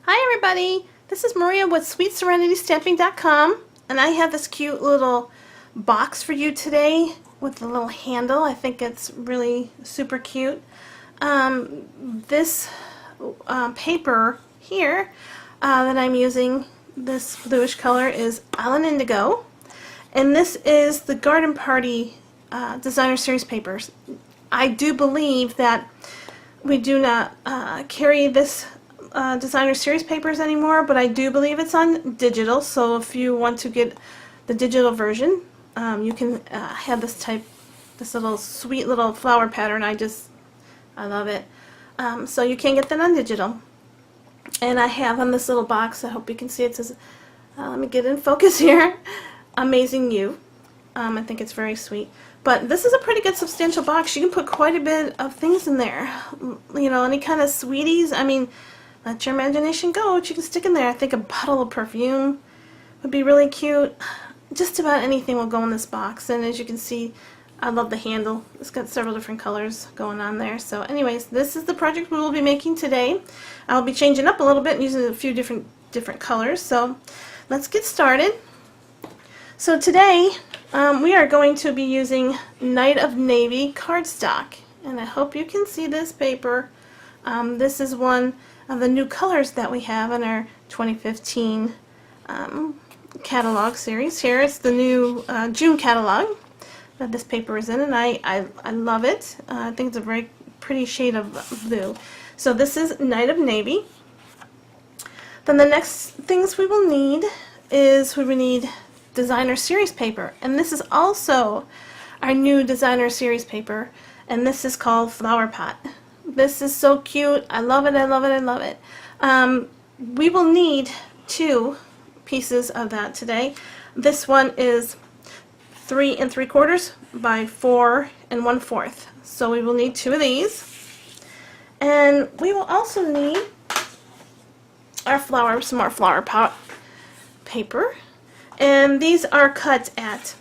Hi everybody, this is Maria with SweetSerenityStamping.com, and I have this cute little box for you today with a little handle. I think it's really super cute. This paper here that I'm using, this bluish color, is Island Indigo, and this is the Garden Party Designer Series papers. I do believe that we do not carry this designer series papers anymore, but I do believe it's on digital, so if you want to get the digital version, you can have this little sweet little flower pattern. I love it. So you can get that on digital. And I have on this little box, I hope you can see it, says, let me get in focus here, Amazing You. I think it's very sweet. But this is a pretty good substantial box. You can put quite a bit of things in there. You know, any kind of sweeties. I mean, let your imagination go what you can stick in there. I think a bottle of perfume would be really cute. Just about anything will go in this box. And as you can see, I love the handle. It's got several different colors going on there. So anyways, this is the project we will be making today. I'll be changing up a little bit and using a few different colors. So let's get started. So today we are going to be using Night of Navy cardstock, and I hope you can see this paper. This is one of the new colors that we have in our 2015 catalog series. Here it's the new June catalog that this paper is in, and I love it. I think it's a very pretty shade of blue. So this is Night of Navy. Then the next things we will need is we will need designer series paper, and this is also our new designer series paper, and this is called Flower Pot. This is so cute. I love it. I love it. I love it. We will need 2 pieces of that today. This one is 3 3/4 by 4 1/4. So we will need 2 of these, and we will also need some more flower pot paper. And these are cut at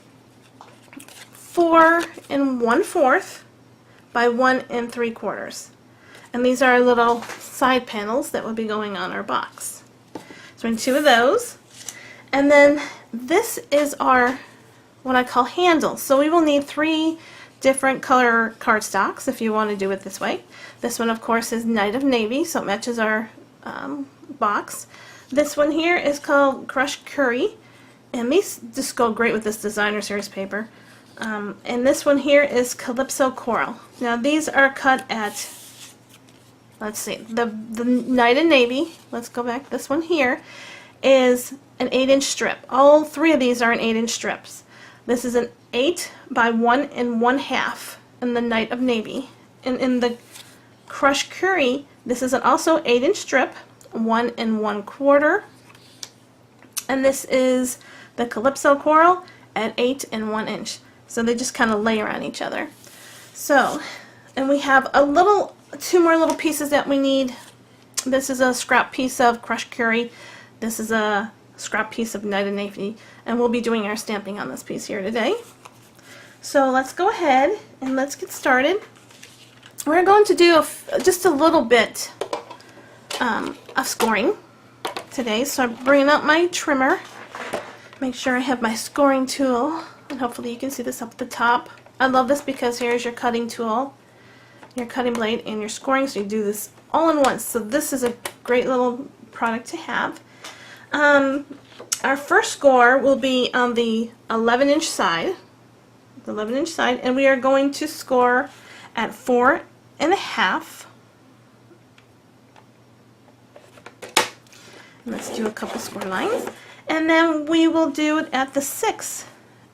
4 1/4 by 1 3/4. And these are our little side panels that will be going on our box. So we need 2 of those. And then this is our, what I call handle. So we will need 3 different color cardstocks if you want to do it this way. This one, of course, is Night of Navy, so it matches our box. This one here is called Crushed Curry. And these just go great with this designer series paper. And this one here is Calypso Coral. Now these are cut at, let's see, the Night of Navy, let's go back, this one here is an 8-inch strip. All 3 of these are in 8-inch strips. This is an 8 by 1 1/2 in the Night of Navy. And in the Crushed Curry, this is also 8-inch strip, 1 1/4. And this is the Calypso Coral at 8 1 inch. So they just kind of layer on each other. So, and we have 2 more little pieces that we need. This is a scrap piece of Crushed Curry. This is a scrap piece of Night of Navy. And we'll be doing our stamping on this piece here today. So let's go ahead and let's get started. We're going to do just a little bit of scoring today. So I'm bringing out my trimmer. Make sure I have my scoring tool, and hopefully you can see this up at the top. I love this because here's your cutting tool, your cutting blade, and your scoring, so you do this all in once. So this is a great little product to have. Our first score will be on the 11-inch side, and we are going to score at 4 1/2. Let's do a couple score lines. And then we will do it at the 6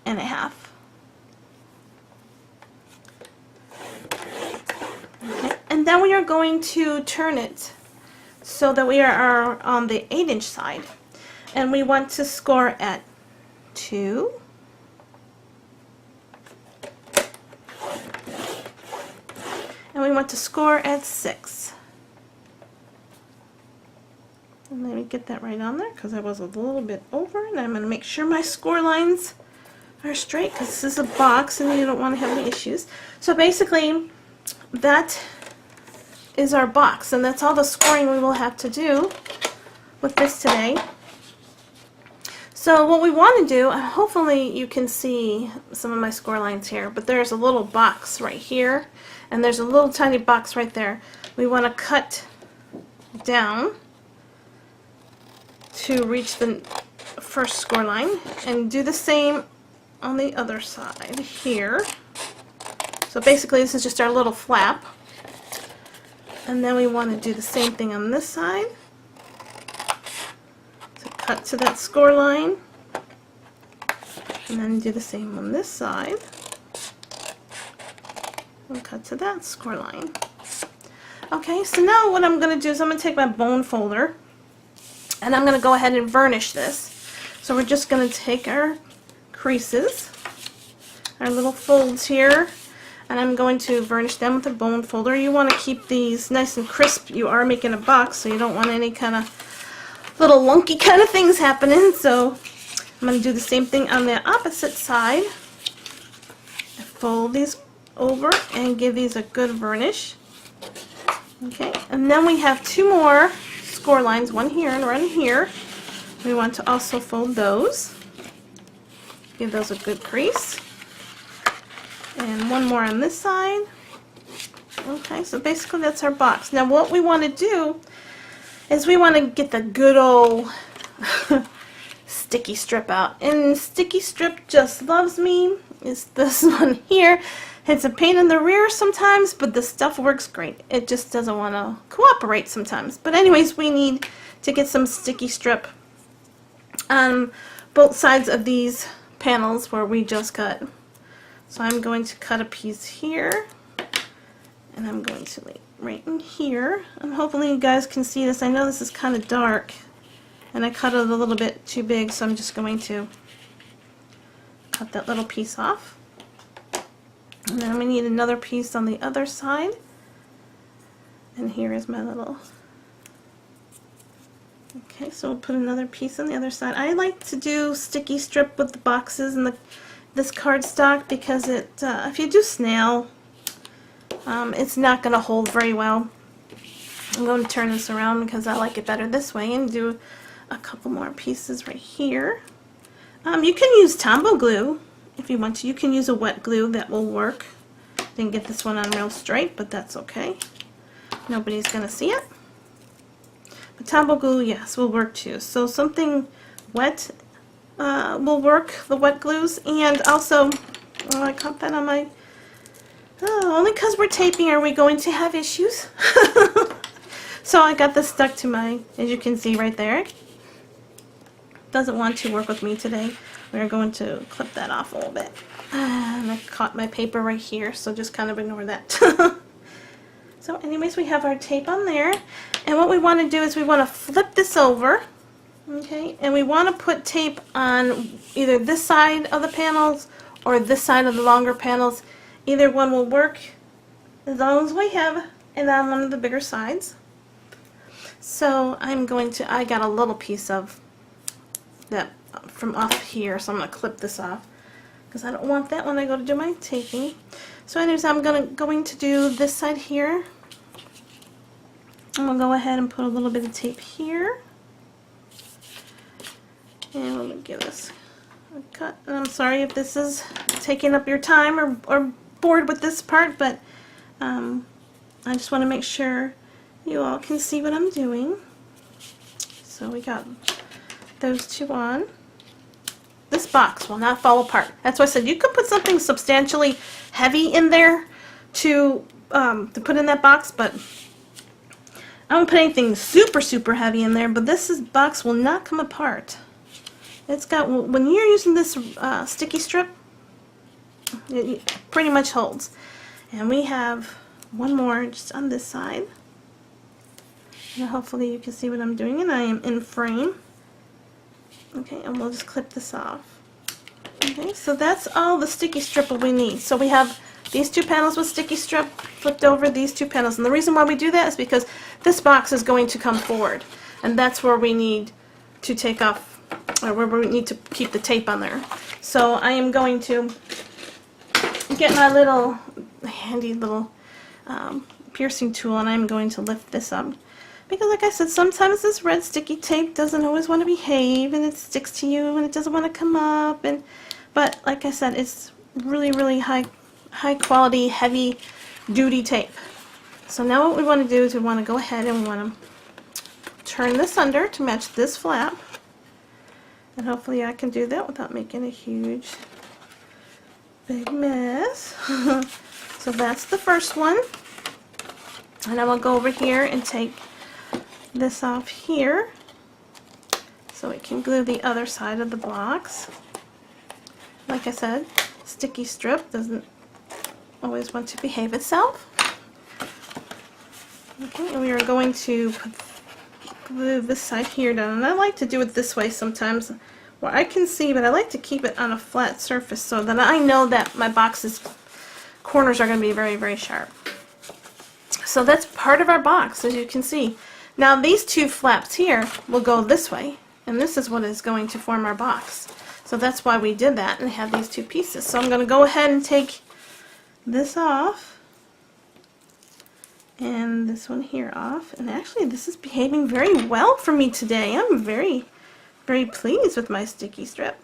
1/2. Okay. And then we are going to turn it so that we are on the 8-inch side. And we want to score at 2. And we want to score at 6. And let me get that right on there because I was a little bit over, and I'm going to make sure my score lines are straight because this is a box and you don't want to have any issues. So basically that is our box, and that's all the scoring we will have to do with this today. So what we want to do, hopefully you can see some of my score lines here, but there's a little box right here, and there's a little tiny box right there. We want to cut down to reach the first score line, and do the same on the other side here. So basically this is just our little flap, and then we want to do the same thing on this side. So cut to that score line, and then do the same on this side, and cut to that score line. Okay, so now what I'm going to do is I'm going to take my bone folder, and I'm going to go ahead and varnish this. So we're just going to take our creases, our little folds here, and I'm going to varnish them with a bone folder. You want to keep these nice and crisp. You are making a box, so you don't want any kind of little wonky kind of things happening. So I'm going to do the same thing on the opposite side. Fold these over and give these a good varnish. Okay, and then we have two more score lines, one here and one here. We want to also fold those. Give those a good crease. And one more on this side. Okay, so basically that's our box. Now what we want to do is we want to get the good old sticky strip out. And sticky strip just loves me. It's this one here. It's a pain in the rear sometimes, but the stuff works great. It just doesn't want to cooperate sometimes. But anyways, we need to get some sticky strip on both sides of these panels where we just cut. So I'm going to cut a piece here, and I'm going to lay right in here. And hopefully you guys can see this. I know this is kind of dark, and I cut it a little bit too big, so I'm just going to cut that little piece off. And then we need another piece on the other side. And here is my little... Okay, so we'll put another piece on the other side. I like to do sticky strip with the boxes and this cardstock because it, if you do snail, it's not going to hold very well. I'm going to turn this around because I like it better this way and do a couple more pieces right here. You can use Tombow glue if you want to. You can use a wet glue, that will work. Didn't get this one on real straight, but that's okay. Nobody's going to see it. But Tombow glue, yes, will work too. So something wet will work, the wet glues. And also, oh, I caught that on my... Oh, only because we're taping are we going to have issues. So I got this stuck to my, as you can see right there. Doesn't want to work with me today. We're going to clip that off a little bit. And I caught my paper right here, so just kind of ignore that. So anyways, we have our tape on there. And what we want to do is we want to flip this over. Okay, and we want to put tape on either this side of the panels or this side of the longer panels. Either one will work as long as we have it on one of the bigger sides. So I'm going to, I got a little piece of that from off here, so I'm going to clip this off because I don't want that when I go to do my taping. So anyways, I'm going to do this side here. I'm going to go ahead and put a little bit of tape here. And I'm going to give this a cut. And I'm sorry if this is taking up your time or bored with this part, but I just want to make sure you all can see what I'm doing. So we got those two on. This box will not fall apart. That's why I said you could put something substantially heavy in there to put in that box, but I don't put anything super heavy in there. But this box will not come apart. It's got, when you're using this sticky strip, it pretty much holds. And we have one more just on this side. And hopefully you can see what I'm doing, and I am in frame. Okay, and we'll just clip this off. Okay, so that's all the sticky strip we need. So we have these two panels with sticky strip flipped over these two panels. And the reason why we do that is because this box is going to come forward. And that's where we need to take off, or where we need to keep the tape on there. So I am going to get my little handy little piercing tool, and I'm going to lift this up Because like I said, sometimes this red sticky tape doesn't always want to behave, and it sticks to you and it doesn't want to come up. But like I said, it's really high quality, heavy duty tape. So now what we want to do is we want to go ahead and we want to turn this under to match this flap. And hopefully I can do that without making a huge big mess. So that's the first one. And I will go over here and take this off here so we can glue the other side of the box. Like I said, sticky strip doesn't always want to behave itself. Okay, and we are going to glue this side here down, and I like to do it this way sometimes where I can see, but I like to keep it on a flat surface so that I know that my box's corners are going to be very sharp. So that's part of our box, as you can see. Now these two flaps here will go this way, and this is what is going to form our box. So that's why we did that and have these two pieces. So I'm going to go ahead and take this off and this one here off. And actually this is behaving very well for me today. I'm very pleased with my sticky strip.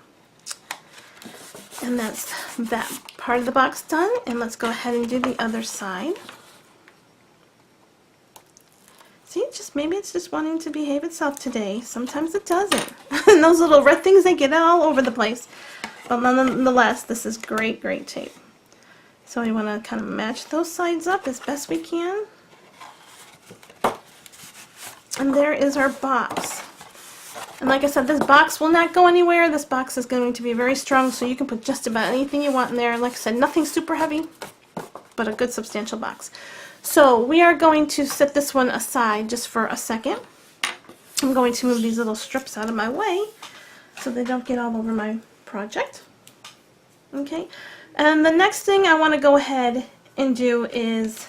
And that's that part of the box done. And let's go ahead and do the other side. See, maybe it's just wanting to behave itself today. Sometimes it doesn't. And those little red things, they get all over the place. But nonetheless, this is great tape. So we want to kind of match those sides up as best we can. And there is our box. And like I said, this box will not go anywhere. This box is going to be very strong, so you can put just about anything you want in there. Like I said, nothing super heavy, but a good substantial box. So we are going to set this one aside just for a second. I'm going to move these little strips out of my way so they don't get all over my project. Okay, and the next thing I want to go ahead and do is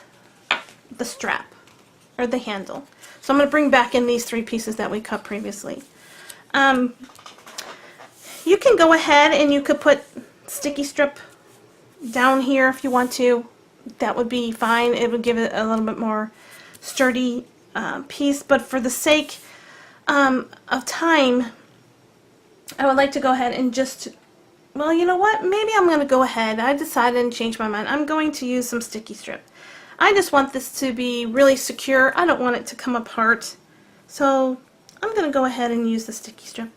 the strap, or the handle. So I'm going to bring back in these three pieces that we cut previously. You can go ahead and you could put sticky strip down here if you want to. That would be fine. It would give it a little bit more sturdy piece, but for the sake of time, I would like to go ahead and just, well, you know what, maybe I'm going to go ahead. I decided and changed my mind. I'm going to use some sticky strip. I just want this to be really secure. I don't want it to come apart, so I'm going to go ahead and use the sticky strip.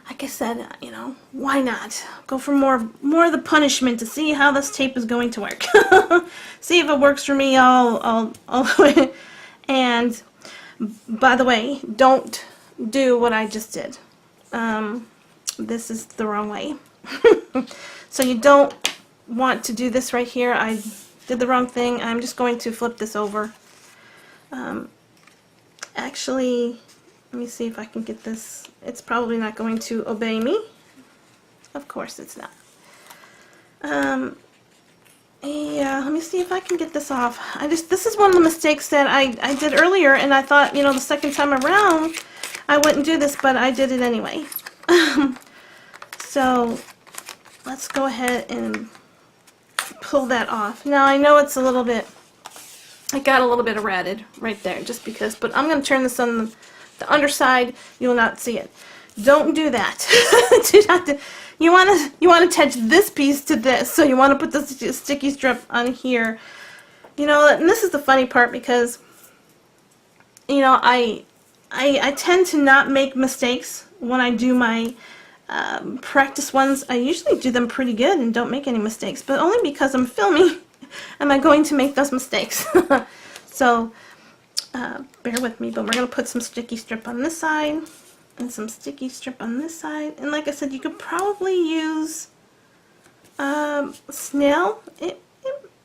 Like I said, you know, why not? Go for more of the punishment to see how this tape is going to work. See if it works for me all And by the way, don't do what I just did. This is the wrong way. So you don't want to do this right here. I did the wrong thing. I'm just going to flip this over. Actually, let me see if I can get this. It's probably not going to obey me. Of course it's not. Yeah, let me see if I can get this off. This is one of the mistakes that I did earlier, and I thought, you know, the second time around I wouldn't do this, but I did it anyway. So let's go ahead and pull that off. Now I know it's a little bit, I got a little bit ratted right there just because, but I'm going to turn this on the underside. You will not see it. Don't do that. Do not do, you want to attach this piece to this, so you want to put the sticky strip on here. You know, and this is the funny part because, you know, I tend to not make mistakes when I do my practice ones. I usually do them pretty good and don't make any mistakes, but only because I'm filming am I going to make those mistakes. So bear with me, but we're going to put some sticky strip on this side and some sticky strip on this side. And like I said, you could probably use snail. It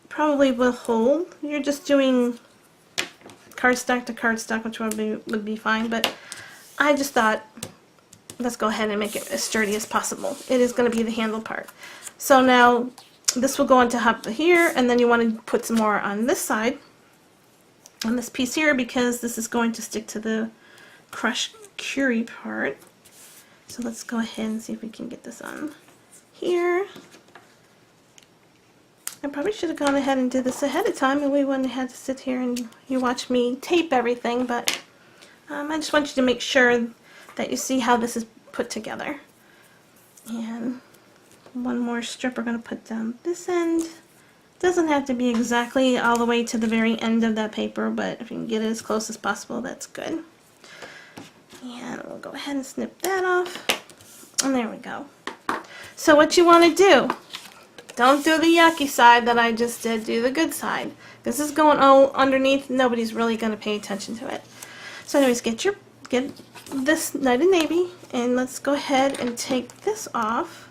probably will hold. You're just doing cardstock to cardstock, which would be fine, but I just thought, let's go ahead and make it as sturdy as possible. It is going to be the handle part. So now this will go on top of here, and then you want to put some more on this side, on this piece here, because this is going to stick to the crushed curry part. So let's go ahead and see if we can get this on here. I probably should have gone ahead and did this ahead of time, and we wouldn't have had to sit here and you watch me tape everything, but I just want you to make sure that you see how this is put together. And one more strip we're going to put down this end. Doesn't have to be exactly all the way to the very end of that paper, but if you can get it as close as possible, that's good. And we'll go ahead and snip that off. And there we go. So what you want to do, don't do the yucky side that I just did, do the good side. This is going all underneath, nobody's really going to pay attention to it. So anyways, get this Night of Navy, and let's go ahead and take this off.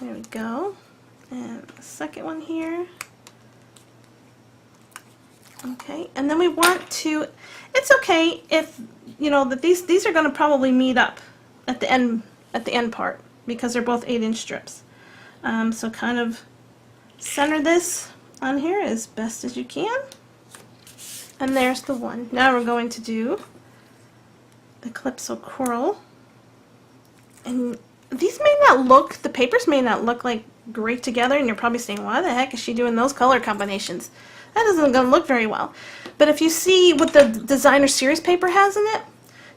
There we go. And the second one here. Okay, and then we want to, it's okay if, you know, that these are going to probably meet up at the end part, because they're both 8-inch strips. So kind of center this on here as best as you can. And there's the one. Now we're going to do the Calypso Coral. And these may not look, the papers may not look like great together, and you're probably saying, why the heck is she doing those color combinations? That isn't going to look very well. But if you see what the designer series paper has in it,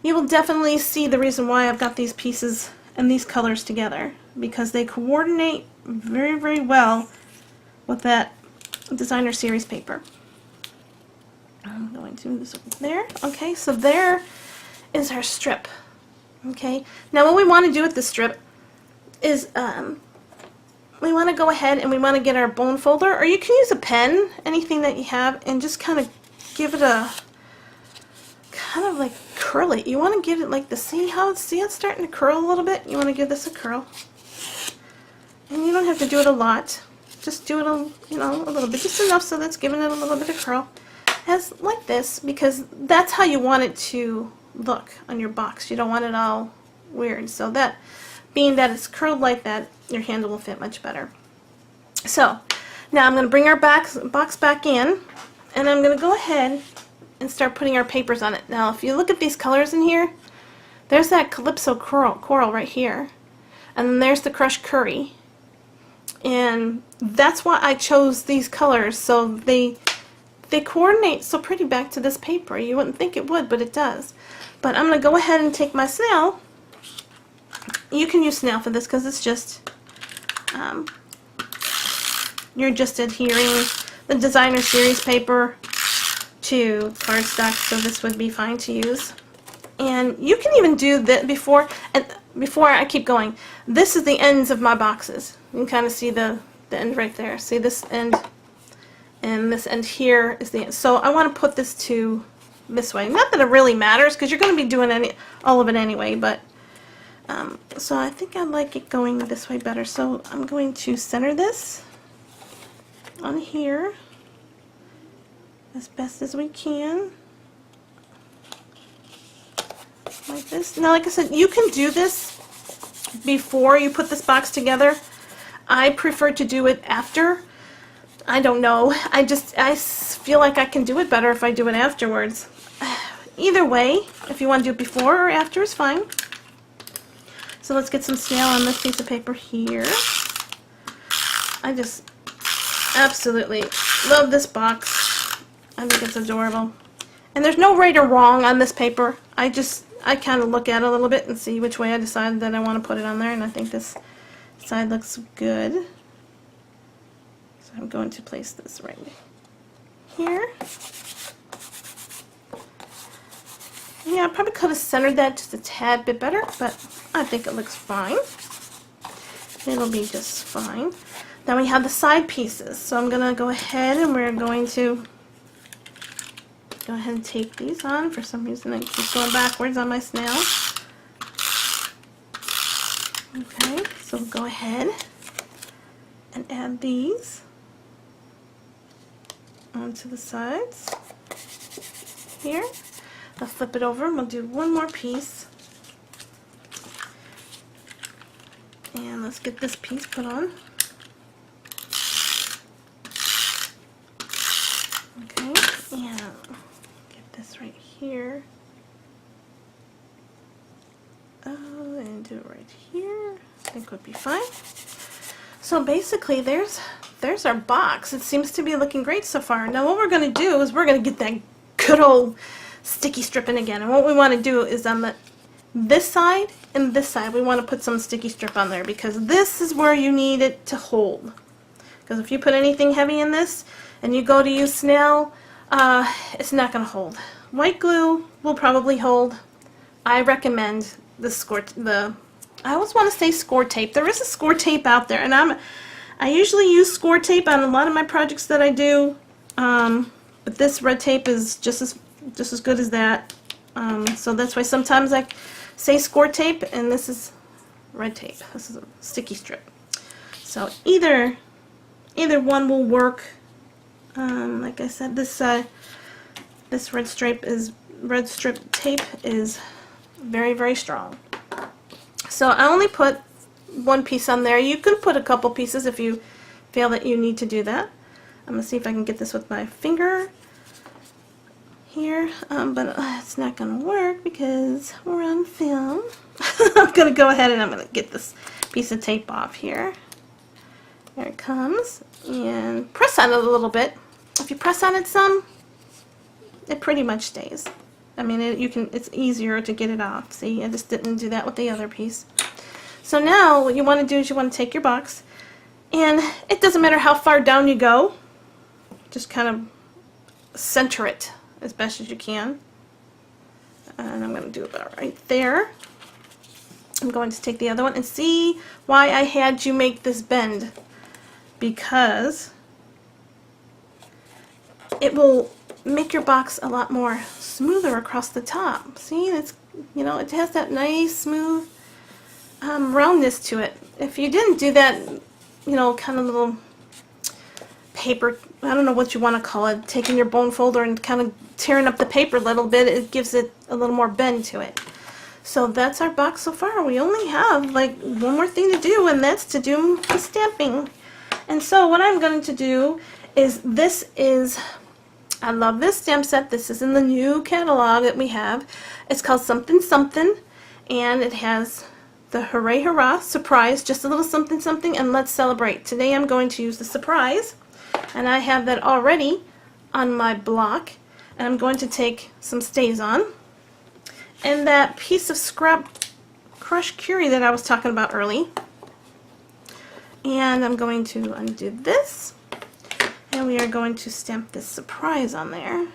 you will definitely see the reason why I've got these pieces and these colors together, because they coordinate very, very well with that designer series paper. I'm going to move this over there. Okay, so there is our strip. Okay, now what we want to do with this strip is we want to go ahead and we want to get our bone folder, or you can use a pen, anything that you have, and just kind of give it a, kind of like curl it. You want to give it like the, see how it's starting to curl a little bit? You want to give this a curl. And you don't have to do it a lot. Just do it a, you know, a little bit, just enough so that's giving it a little bit of curl. As like this, because that's how you want it to look on your box. You don't want it all weird. So that, being that it's curled like that, your handle will fit much better. So now I'm going to bring our box back in, and I'm going to go ahead and start putting our papers on it. Now if you look at these colors in here, there's that Calypso Coral right here, and then there's the Crushed Curry, and that's why I chose these colors, so they coordinate so pretty back to this paper. You wouldn't think it would, but it does. But I'm going to go ahead and take my snail. You can use snail for this because it's just, you're just adhering the designer series paper to cardstock, so this would be fine to use. And you can even do that before I keep going. This is the ends of my boxes. You can kind of see the end right there. See this end? And this end here is the end. So I want to put this to this way. Not that it really matters, because you're going to be doing all of it anyway, but so I think I like it going this way better. So I'm going to center this on here as best as we can. Like this. Now, like I said, you can do this before you put this box together. I prefer to do it after. I don't know. I feel like I can do it better if I do it afterwards. Either way, if you want to do it before or after is fine. So let's get some snail on this piece of paper here. I just absolutely love this box. I think it's adorable. And there's no right or wrong on this paper. I kind of look at it a little bit and see which way I decide that I want to put it on there, and I think this side looks good. I'm going to place this right here. Yeah, I probably could have centered that just a tad bit better, but I think it looks fine. It'll be just fine. Then we have the side pieces. So I'm going to go ahead and we're going to go ahead and tape these on. For some reason I keep going backwards on my snail. Okay, so we'll go ahead and add these onto the sides here. I'll flip it over and we'll do one more piece. And let's get this piece put on. Okay, and get this right here. And do it right here. I think would be fine. So basically there's our box. It seems to be looking great so far. Now what we're going to do is we're going to get that good old sticky stripping again. And what we want to do is on this side and this side, we want to put some sticky strip on there because this is where you need it to hold. Because if you put anything heavy in this and you go to use snail, it's not going to hold. White glue will probably hold. I recommend the I always want to say score tape. There is a score tape out there, and I usually use score tape on a lot of my projects that I do. But this red tape is just as good as that. So that's why sometimes I say score tape, and this is red tape. This is a sticky strip. So either one will work. Like I said, this red strip tape is very, very strong. So I only put one piece on there. You can put a couple pieces if you feel that you need to do that. I'm going to see if I can get this with my finger here, but it's not going to work because we're on film. I'm going to go ahead and I'm going to get this piece of tape off here. There it comes. And press on it a little bit. If you press on it some, it pretty much stays. I mean, it's easier to get it off. See, I just didn't do that with the other piece. So now what you want to do is you want to take your box, and it doesn't matter how far down you go, just kind of center it as best as you can. And I'm going to do about right there. I'm going to take the other one and see why I had you make this bend. Because it will make your box a lot more smoother across the top. See, it's, you know, it has that nice smooth roundness to it. If you didn't do that, you know, kind of little paper, I don't know what you want to call it, taking your bone folder and kind of tearing up the paper a little bit, it gives it a little more bend to it. So that's our box so far. We only have like one more thing to do, and that's to do the stamping. And so what I'm going to do is, I love this stamp set. This is in the new catalog that we have. It's called Something Something, and it has the Hooray Hurrah, Surprise, just a little something something, and Let's Celebrate. Today I'm going to use the Surprise, and I have that already on my block, and I'm going to take some StazOn, and that piece of scrap crushed curie that I was talking about early, and I'm going to undo this. And we are going to stamp this Surprise on there.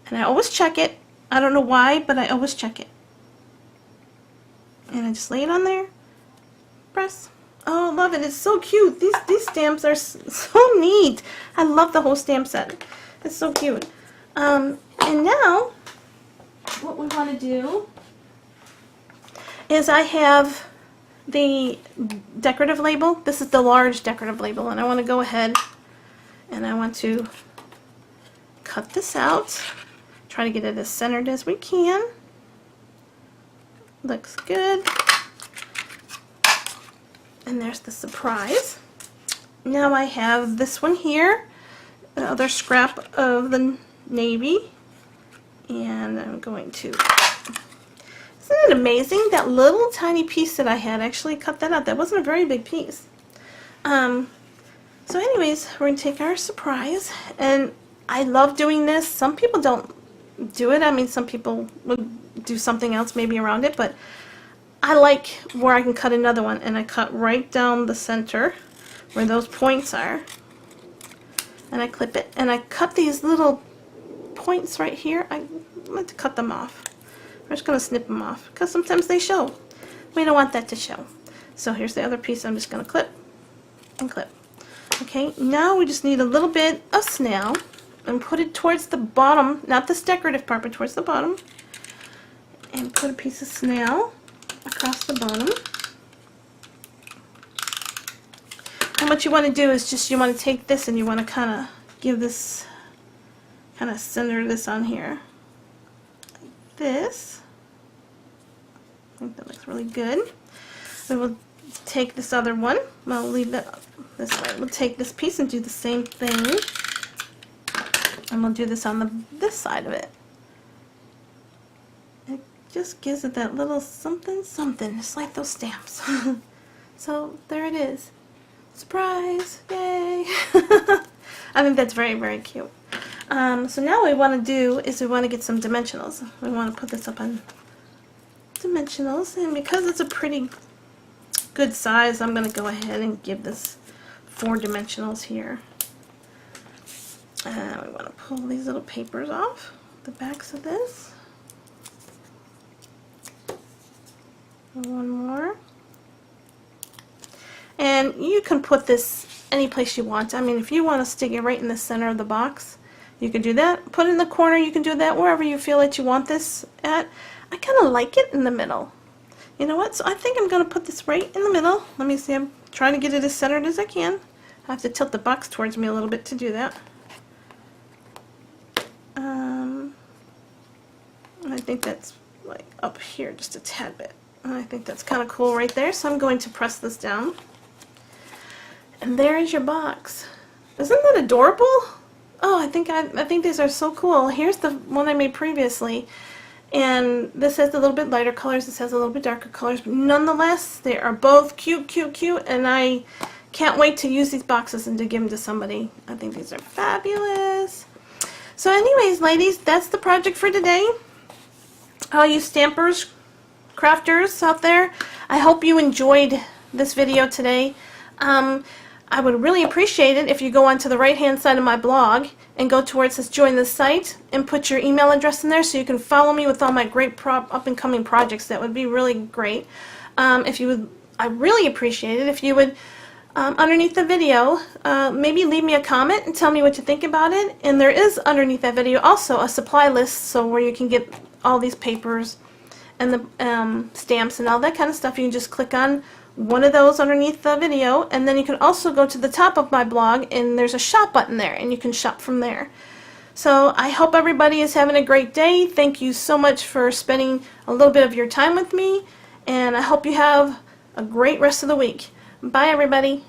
And I always check it. I don't know why, but I always check it. And I just lay it on there. Press. Oh, I love it. It's so cute. These stamps are so neat. I love the whole stamp set. It's so cute. And now, what we want to do is I have the decorative label. This is the large decorative label, and I want to go ahead and I want to cut this out. Try to get it as centered as we can. Looks good. And there's the Surprise. Now I have this one here, another scrap of the navy, and I'm going to, isn't it amazing? That little tiny piece that I had actually cut that out. That wasn't a very big piece. So anyways, we're going to take our Surprise, and I love doing this. Some people don't do it. I mean, some people would do something else maybe around it, but I like where I can cut another one, and I cut right down the center where those points are, and I clip it, and I cut these little points right here. I like to cut them off. I'm just going to snip them off because sometimes they show. We don't want that to show. So here's the other piece. I'm just going to clip and clip. Okay, now we just need a little bit of snail and put it towards the bottom, not this decorative part, but towards the bottom. And put a piece of snail across the bottom. And what you want to do is just, you want to take this and you want to kind of give this, kind of center this on here. Like this. I think that looks really good. We will take this other one. I'll leave that this way. We'll take this piece and do the same thing. And we'll do this on this side of it. It just gives it that little something something, just like those stamps. So there it is. Surprise! Yay! I think that's very, very cute. So now what we want to do is we want to get some dimensionals. We want to put this up on dimensionals, and because it's a pretty good size, I'm going to go ahead and give this 4 dimensionals here. We want to pull these little papers off the backs of this. One more. And you can put this any place you want. I mean, if you want to stick it right in the center of the box, you can do that. Put it in the corner, you can do that wherever you feel that you want this at. I kind of like it in the middle. You know what? So I think I'm going to put this right in the middle. Let me see. I'm trying to get it as centered as I can. I have to tilt the box towards me a little bit to do that. I think that's like up here just a tad bit. I think that's kind of cool right there. So I'm going to press this down. And there is your box. Isn't that adorable? Oh, I think these are so cool. Here's the one I made previously. And this has a little bit lighter colors, this has a little bit darker colors, but nonetheless, they are both cute, cute, cute, and I can't wait to use these boxes and to give them to somebody. I think these are fabulous. So anyways, ladies, that's the project for today. All you stampers, crafters out there, I hope you enjoyed this video today. I would really appreciate it if you go onto the right-hand side of my blog and go to where it says join the site and put your email address in there so you can follow me with all my great up-and-coming projects. That would be really great. If you would, I really appreciate it if you would, underneath the video, maybe leave me a comment and tell me what you think about it. And there is underneath that video also a supply list, so where you can get all these papers and the stamps and all that kind of stuff. You can just click on one of those underneath the video, and then you can also go to the top of my blog and there's a shop button there and you can shop from there. So I hope everybody is having a great day. Thank you so much for spending a little bit of your time with me, and I hope you have a great rest of the week. Bye everybody.